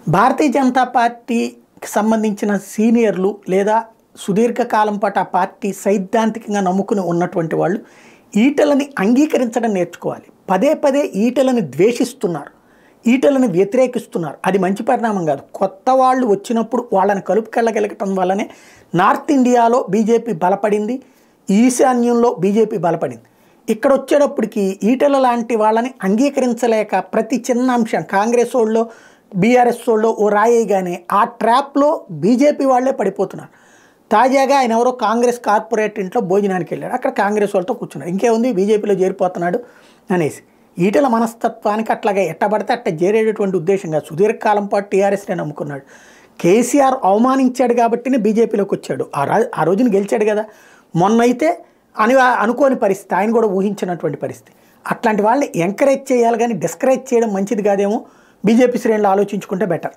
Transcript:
భారతీయ జనతా పార్టీకి సంబంధించిన సీనియర్లు లేదా సుదీర్ఘకాలం పాటు ఆ పార్టీ సైద్ధాంతికంగా నమ్ముకుని ఉన్నటువంటి వాళ్ళు ఈటలని అంగీకరించడం నేర్చుకోవాలి. పదే పదే ఈటలని ద్వేషిస్తున్నారు, ఈటలను వ్యతిరేకిస్తున్నారు. అది మంచి పరిణామం కాదు. కొత్త వాళ్ళు వచ్చినప్పుడు వాళ్ళని కలుపుకెళ్ళగలగటం వల్లనే నార్త్ ఇండియాలో బీజేపీ బలపడింది, ఈశాన్యంలో బీజేపీ బలపడింది. ఇక్కడ వచ్చేటప్పటికి ఈటల లాంటి వాళ్ళని అంగీకరించలేక ప్రతి చిన్న అంశం కాంగ్రెస్ వాళ్ళలో బీఆర్ఎస్ వాళ్ళలో ఓ రాయేగానే ఆ ట్రాప్లో బీజేపీ వాళ్ళే పడిపోతున్నారు. తాజాగా ఆయన ఎవరో కాంగ్రెస్ కార్పొరేట్ ఇంట్లో భోజనానికి వెళ్ళాడు, అక్కడ కాంగ్రెస్ వాళ్ళతో కూర్చున్నాడు. ఇంకేముంది బీజేపీలో చేరిపోతున్నాడు అనేసి. ఈటల మనస్తత్వానికి అట్లాగే ఎట్టబడితే అట్ట చేరేటటువంటి ఉద్దేశంగా సుదీర్ఘకాలం పాటు టీఆర్ఎస్నే నమ్ముకున్నాడు. కేసీఆర్ అవమానించాడు కాబట్టినే బీజేపీలోకి వచ్చాడు. ఆ రోజున గెలిచాడు కదా. మొన్నైతే అనుకోని పరిస్థితి, ఆయన కూడా ఊహించినటువంటి పరిస్థితి. అట్లాంటి వాళ్ళని ఎంకరేజ్ చేయాలి కానీ డిస్కరేజ్ చేయడం మంచిది కాదేమో. బీజేపీ శ్రేణులు ఆలోచించుకుంటే బెటర్.